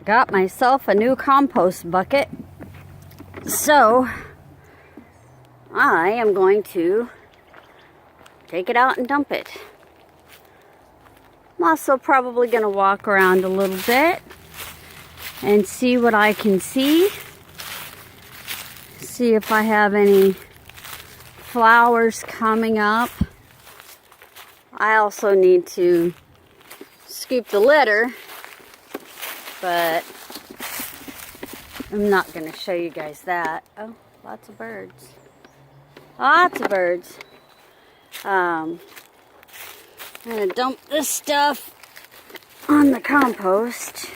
got myself a new compost bucket, so I am going to take it out and dump it. I'm also probably going to walk around a little bit and see what I can see. See if I have any flowers coming up. I also need to scoop the litter, but I'm not going to show you guys that. Oh, lots of birds. Lots of birds. I'm going to dump this stuff on the compost,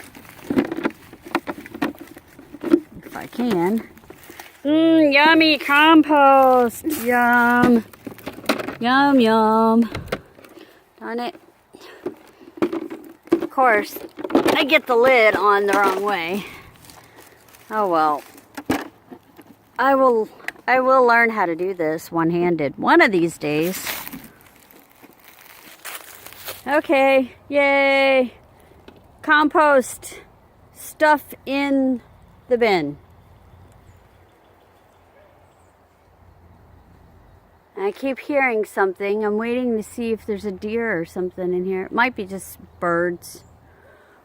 if I can. Yummy compost. Yum. Yum, yum. Darn it. Of course, I get the lid on the wrong way. Oh well. I will learn how to do this one-handed one of these days. Okay, yay. Compost stuff in the bin. I keep hearing something. I'm waiting to see if there's a deer or something in here. It might be just birds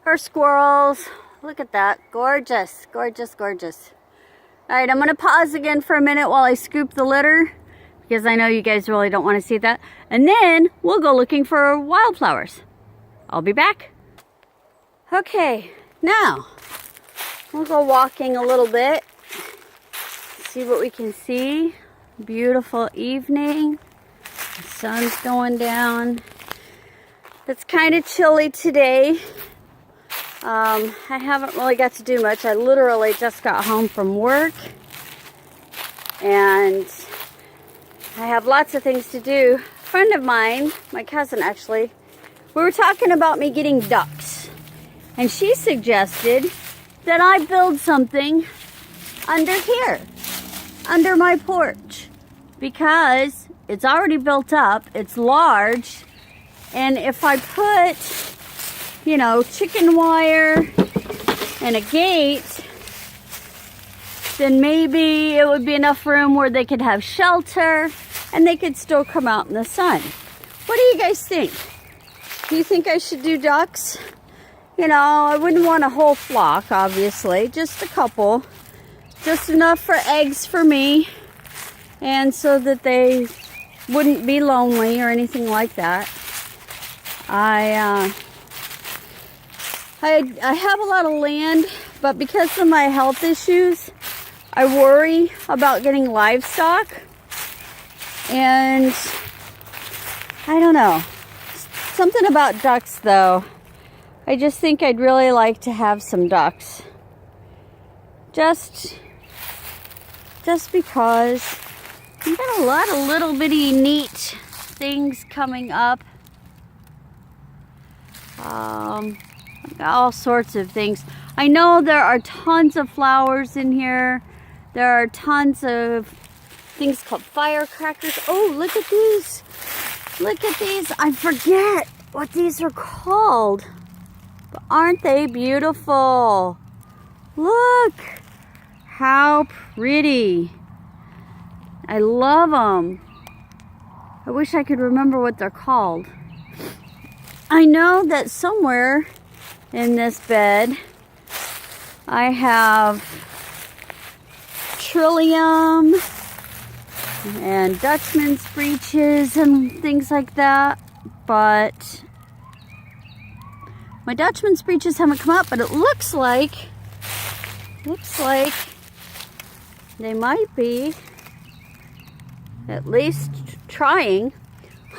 or squirrels. Look at that. Gorgeous, gorgeous, gorgeous. All right, I'm going to pause again for a minute while I scoop the litter, because I know you guys really don't want to see that. And then we'll go looking for wildflowers. I'll be back. Okay, now we'll go walking a little bit, see what we can see. Beautiful evening. The sun's going down. It's kind of chilly today. I haven't really got to do much. I literally just got home from work, and I have lots of things to do. A friend of mine, my cousin actually, we were talking about me getting ducks, and she suggested that I build something under here, under my porch, because it's already built up, it's large, and if I put, you know, chicken wire and a gate, then maybe it would be enough room where they could have shelter and they could still come out in the sun. What do you guys think? Do you think I should do ducks? You know, I wouldn't want a whole flock, obviously, just a couple, just enough for eggs for me, and so that they wouldn't be lonely or anything like that. I have a lot of land, but because of my health issues, I worry about getting livestock. And I don't know. Something about ducks, though. I just think I'd really like to have some ducks. Just because I've got a lot of little bitty neat things coming up. I've got all sorts of things. I know there are tons of flowers in here. There are tons of things called firecrackers. Oh, look at these. Look at these. I forget what these are called. But aren't they beautiful? Look how pretty. I love them. I wish I could remember what they're called. I know that somewhere in this bed I have trillium and Dutchman's breeches and things like that, but my Dutchman's breeches haven't come up, but it looks like they might be at least trying.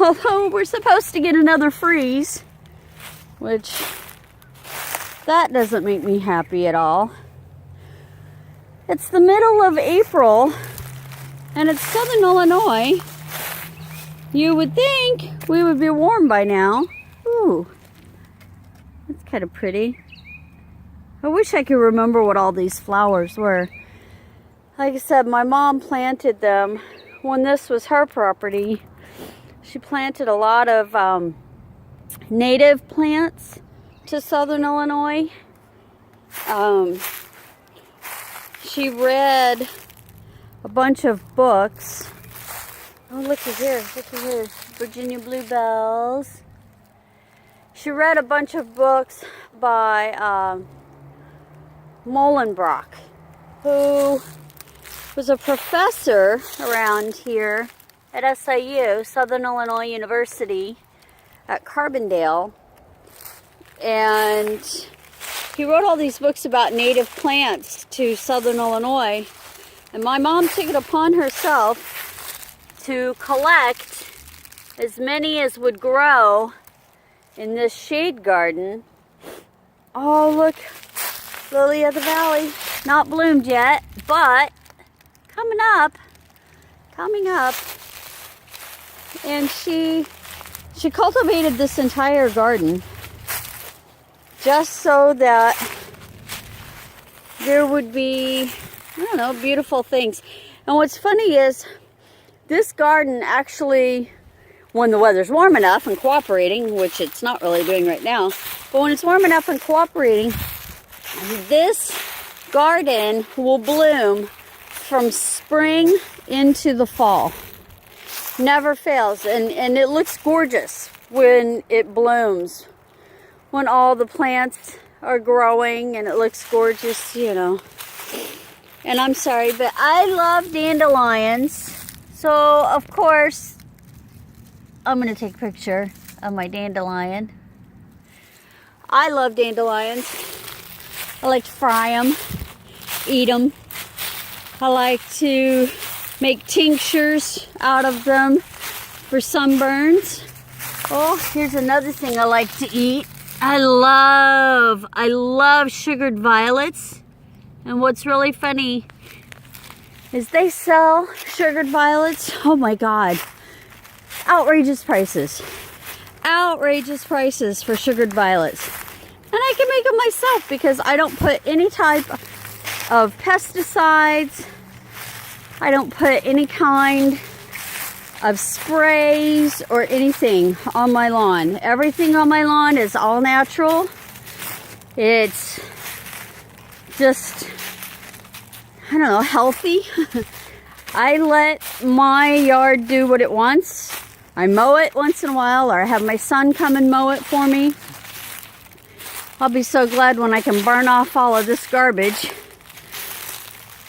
Although we're supposed to get another freeze, which that doesn't make me happy at all. It's the middle of April and it's Southern Illinois. You would think we would be warm by now. Ooh, that's kind of pretty. I wish I could remember what all these flowers were. Like I said, my mom planted them when this was her property. She planted a lot of native plants to Southern Illinois. she read a bunch of books. Oh, looky here, Virginia Bluebells. She read a bunch of books by Molenbrock, who was a professor around here at SIU, Southern Illinois University, at Carbondale. And he wrote all these books about native plants to Southern Illinois. And my mom took it upon herself to collect as many as would grow in this shade garden. Oh, look, lily of the valley. Not bloomed yet, but coming up. And she cultivated this entire garden just so that there would be, I don't know, beautiful things. And what's funny is this garden actually, when the weather's warm enough and cooperating, which it's not really doing right now, but when it's warm enough and cooperating, this garden will bloom from spring into the fall. Never fails. And it looks gorgeous when it blooms, when all the plants are growing, and it looks gorgeous, you know. And I'm sorry, but I love dandelions. So, of course, I'm going to take a picture of my dandelion. I love dandelions. I like to fry them, eat them. I like to make tinctures out of them for sunburns. Oh, here's another thing I like to eat. I love sugared violets. And what's really funny is they sell sugared violets. Oh my God. Outrageous prices. Outrageous prices for sugared violets. And I can make them myself because I don't put any type of pesticides. I don't put any kind of sprays or anything on my lawn. Everything on my lawn is all natural. It's just, I don't know, healthy. I let my yard do what it wants. I mow it once in a while, or I have my son come and mow it for me. I'll be so glad when I can burn off all of this garbage.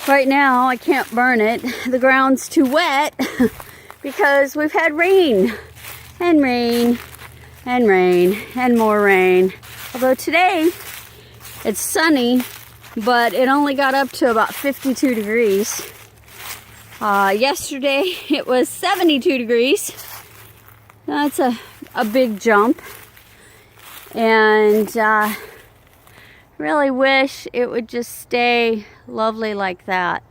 Right now, I can't burn it. The ground's too wet because we've had rain and rain and rain and more rain. Although today, it's sunny, but it only got up to about 52 degrees. Yesterday, it was 72 degrees. That's a big jump. And really wish it would just stay lovely like that.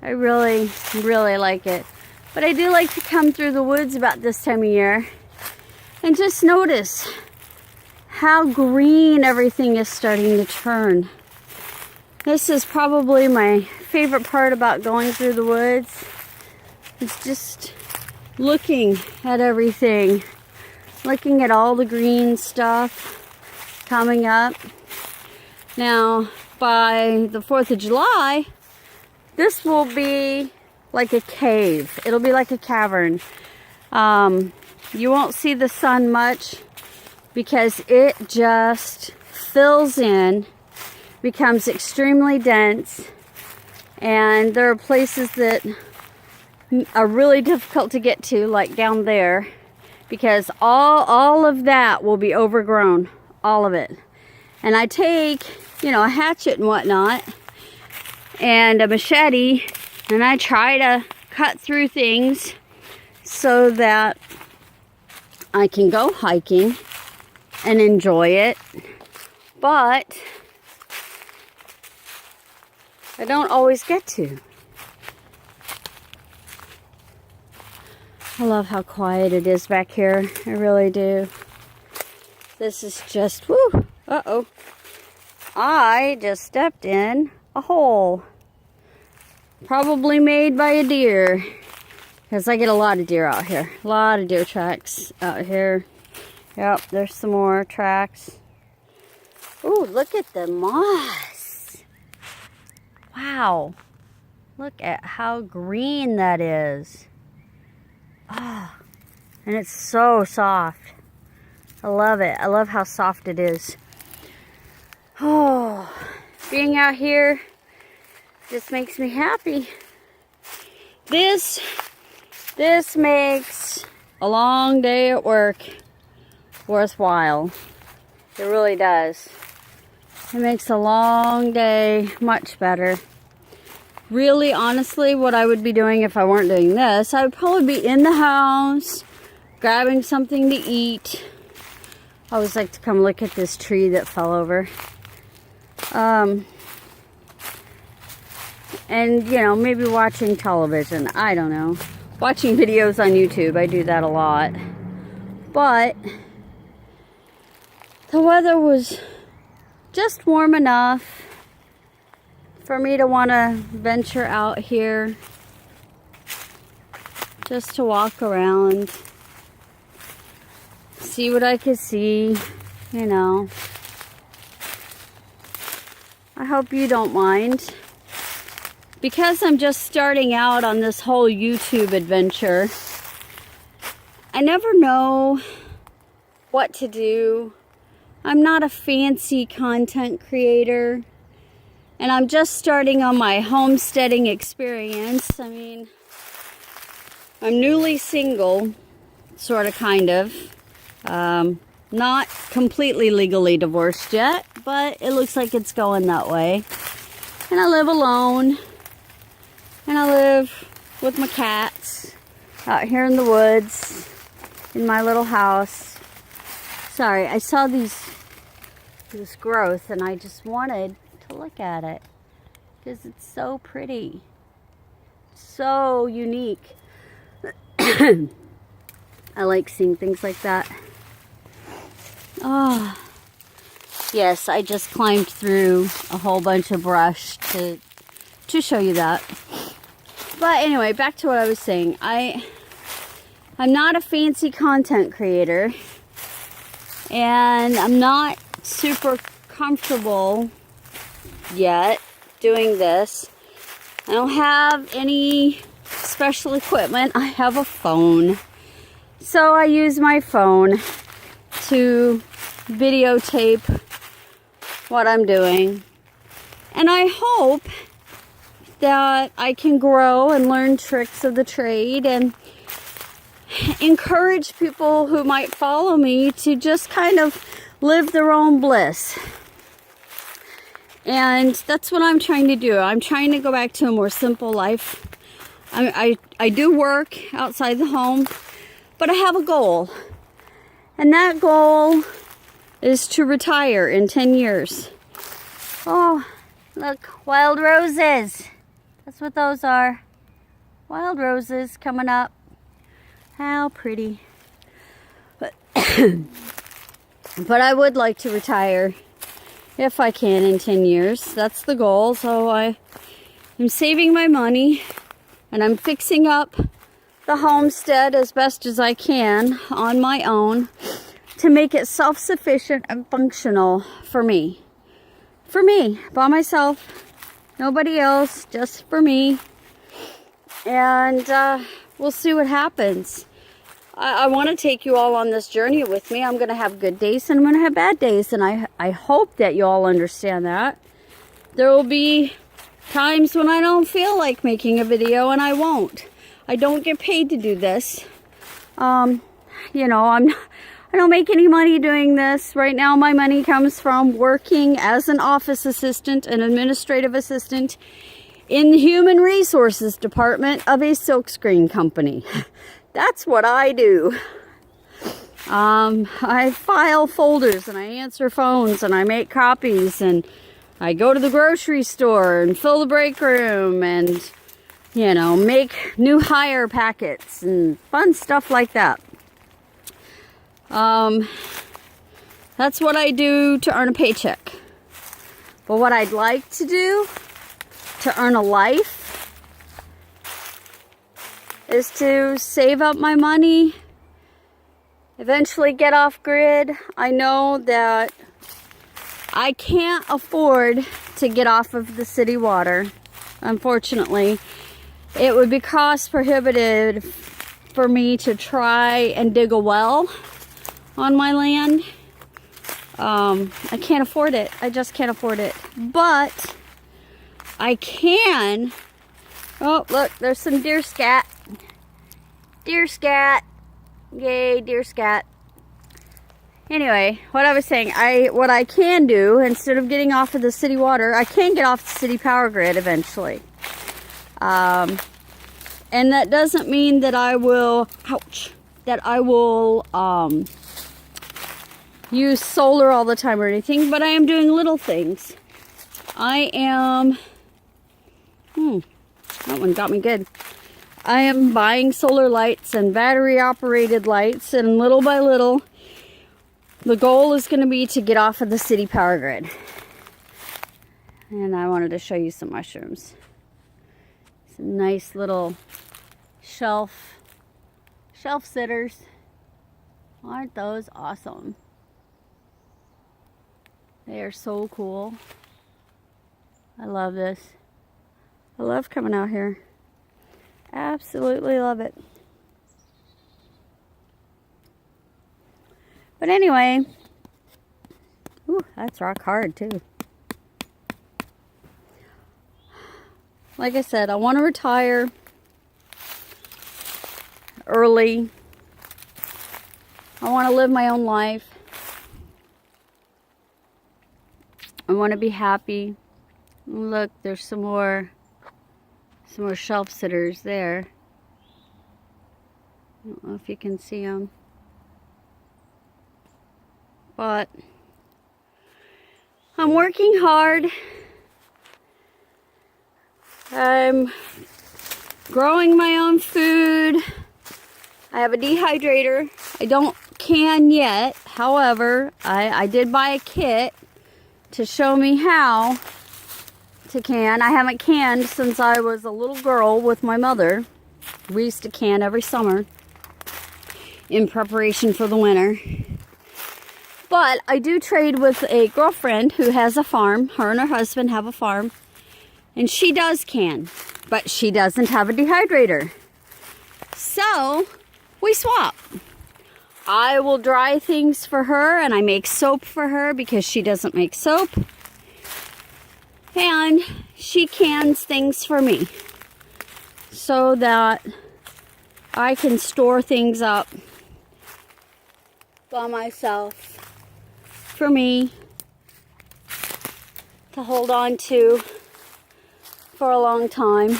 I really, really like it. But I do like to come through the woods about this time of year and just notice how green everything is starting to turn. This is probably my favorite part about going through the woods. It's just looking at everything. Looking at all the green stuff coming up. Now, by the 4th of July, this will be like a cave. It'll be like a cavern. You won't see the sun much because it just fills in, becomes extremely dense, and there are places that are really difficult to get to, like down there, because all of that will be overgrown, all of it. And I take, you know, a hatchet and whatnot, and a machete, and I try to cut through things so that I can go hiking and enjoy it. But I don't always get to. I love how quiet it is back here. I really do. This is just, whoo, uh-oh. I just stepped in a hole. Probably made by a deer. Because I get a lot of deer out here. A lot of deer tracks out here. Yep, there's some more tracks. Ooh, look at the moss. Wow. Look at how green that is. Ah, and it's so soft. I love it. I love how soft it is. Oh, being out here just makes me happy. This makes a long day at work worthwhile. It really does. It makes a long day much better. Really, honestly, what I would be doing if I weren't doing this, I would probably be in the house, grabbing something to eat. I always like to come look at this tree that fell over. And, you know, maybe watching television. I don't know. Watching videos on YouTube. I do that a lot. But the weather was just warm enough for me to want to venture out here. Just to walk around. See what I could see. You know. I hope you don't mind. Because I'm just starting out on this whole YouTube adventure, I never know what to do. I'm not a fancy content creator, and I'm just starting on my homesteading experience. I mean, I'm newly single, sort of, kind of. Not completely legally divorced yet, but it looks like it's going that way. And I live alone. And I live with my cats out here in the woods in my little house. Sorry, I saw this growth and I just wanted to look at it because it's so pretty. So unique. I like seeing things like that. Oh, yes, I just climbed through a whole bunch of brush to show you that. But anyway, back to what I was saying. I'm not a fancy content creator, and I'm not super comfortable yet doing this. I don't have any special equipment. I have a phone. So I use my phone to videotape what I'm doing. And I hope that I can grow and learn tricks of the trade and encourage people who might follow me to just kind of live their own bliss. And that's what I'm trying to do. I'm trying to go back to a more simple life. I do work outside the home, but I have a goal. And that goal is to retire in 10 years. Oh, look, wild roses. That's what those are. Wild roses coming up. How pretty. But I would like to retire if I can in 10 years. That's the goal. So I'm saving my money and I'm fixing up the homestead as best as I can on my own to make it self-sufficient and functional for me. For me, by myself. Nobody else, just for me. And we'll see what happens. I want to take you all on this journey with me. I'm going to have good days and I'm going to have bad days. And I hope that you all understand that. There will be times when I don't feel like making a video and I won't. I don't get paid to do this. You know, I don't make any money doing this. Right now my money comes from working as an office assistant, an administrative assistant in the human resources department of a silkscreen company. That's what I do. I file folders and I answer phones and I make copies and I go to the grocery store and fill the break room and, you know, make new hire packets and fun stuff like that. That's what I do to earn a paycheck. But what I'd like to do to earn a life is to save up my money, eventually get off grid. I know that I can't afford to get off of the city water, unfortunately. It would be cost prohibitive for me to try and dig a well on my land. I can't afford it. I just can't afford it. But I can. Oh, look, there's some deer scat. Deer scat. Yay, deer scat. Anyway, what I was saying, what I can do, instead of getting off of the city water, I can get off the city power grid eventually. And that doesn't mean that I will, that I will use solar all the time or anything, but I am doing little things. I am, that one got me good. I am buying solar lights and battery operated lights, and little by little, the goal is going to be to get off of the city power grid. And I wanted to show you some mushrooms. Some nice little shelf sitters. Aren't those awesome? They are so cool. I love this. I love coming out here. Absolutely love it. But anyway, ooh, that's rock hard too. Like I said, I want to retire early. I want to live my own life. I want to be happy. Look, there's some more shelf sitters there. I don't know if you can see them. But I'm working hard. I'm growing my own food. I have a dehydrator. I don't can yet. However, I did buy a kit to show me how to can. I haven't canned since I was a little girl with my mother. We used to can every summer in preparation for the winter. But I do trade with a girlfriend who has a farm. Her and her husband have a farm. And she does can. But she doesn't have a dehydrator. So, we swap. I will dry things for her, and I make soap for her because she doesn't make soap. And she cans things for me so that I can store things up by myself for me to hold on to for a long time.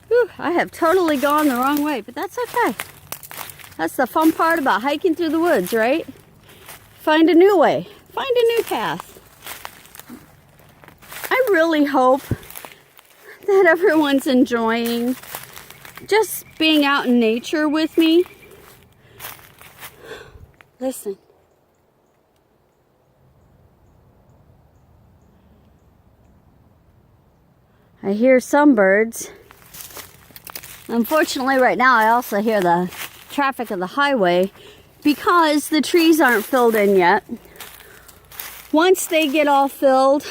Whew, I have totally gone the wrong way, but that's okay. That's the fun part about hiking through the woods, right? Find a new way. Find a new path. I really hope that everyone's enjoying just being out in nature with me. Listen. I hear some birds. Unfortunately, right now I also hear the traffic of the highway because the trees aren't filled in yet. Once they get all filled,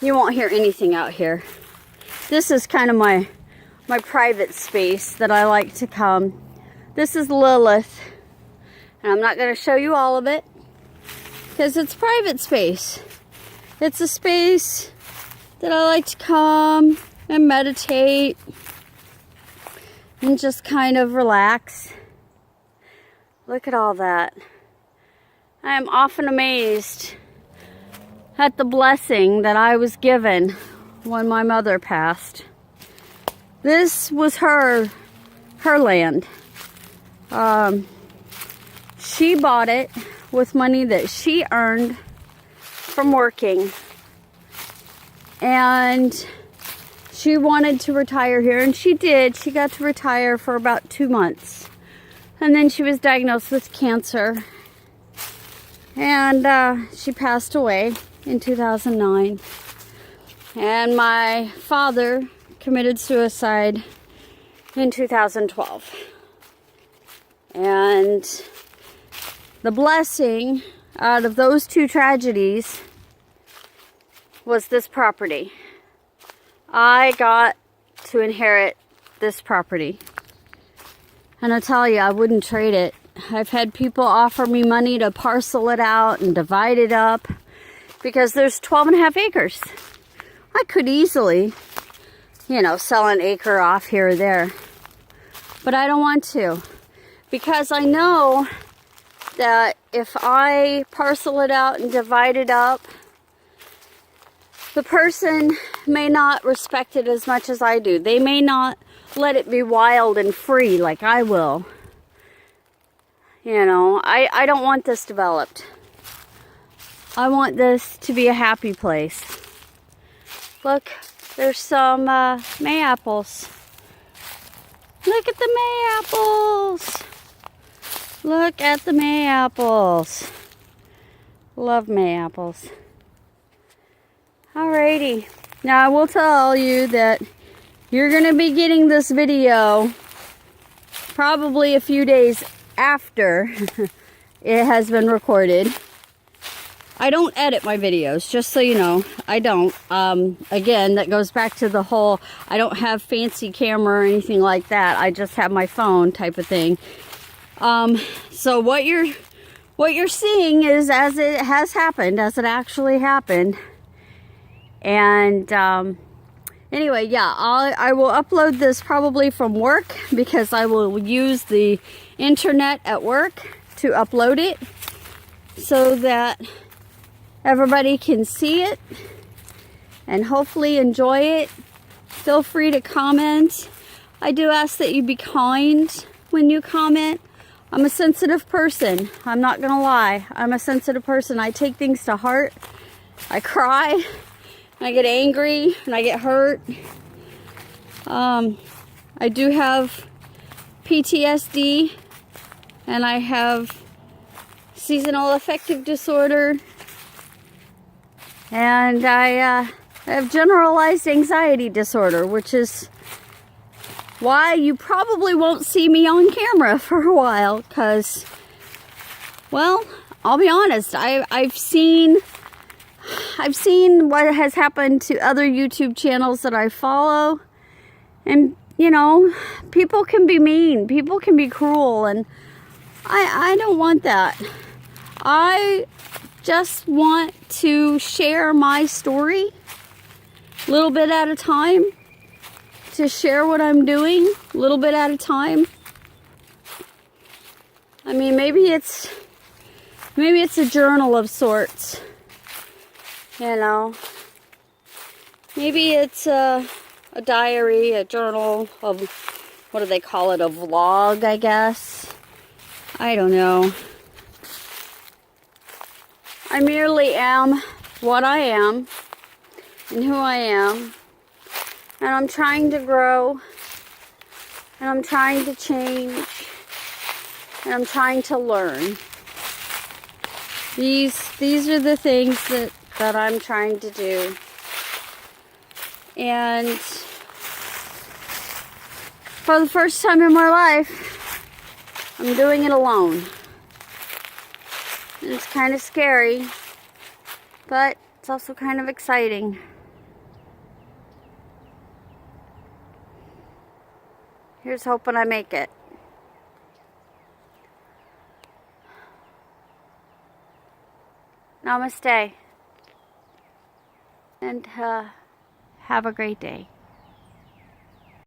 you won't hear anything out here. This is kind of my private space that I like to come. This is Lilith, and I'm not going to show you all of it because it's private space. It's a space that I like to come and meditate and just kind of relax. Look at all that. I am often amazed at the blessing that I was given when my mother passed. This was her land. She bought it with money that she earned from working. And she wanted to retire here, and she did. She got to retire for about 2 months. And then she was diagnosed with cancer. And she passed away in 2009. And my father committed suicide in 2012. And the blessing out of those two tragedies was this property. I got to inherit this property. And I tell you, I wouldn't trade it. I've had people offer me money to parcel it out and divide it up because there's 12.5 acres. I could easily, you know, sell an acre off here or there. But I don't want to, because I know that if I parcel it out and divide it up, the person may not respect it as much as I do. They may not let it be wild and free like I will. You know, I don't want this developed. I want this to be a happy place. Look, there's some May apples. Look at the May apples. Look at the May apples. Love May apples. Alrighty. Now I will tell you that you're going to be getting this video probably a few days after it has been recorded. I don't edit my videos, just so you know. I don't. Again, that goes back to the whole, I don't have fancy camera or anything like that. I just have my phone type of thing. So what you're seeing is as it has happened, as it actually happened. And anyway, yeah, I will upload this probably from work because I will use the internet at work to upload it so that everybody can see it and hopefully enjoy it. Feel free to comment. I do ask that you be kind when you comment. I'm a sensitive person. I'm not gonna lie. I'm a sensitive person. I take things to heart. I cry. And I get angry and I get hurt. I do have PTSD and I have seasonal affective disorder. And I have generalized anxiety disorder, which is why you probably won't see me on camera for a while, because, well, I'll be honest, I've seen what has happened to other YouTube channels that I follow, and, you know, people can be mean, people can be cruel, and I don't want that. I just want to share my story a little bit at a time, to share what I'm doing a little bit at a time. I mean, maybe it's a journal of sorts, you know. Maybe it's a diary, a journal of, what do they call it, a vlog, I guess. I don't know. I merely am what I am and who I am, and I'm trying to grow, and I'm trying to change, and I'm trying to learn. These are the things that I'm trying to do, and for the first time in my life, I'm doing it alone. It's kind of scary, but it's also kind of exciting. Here's hoping I make it. Namaste. And have a great day.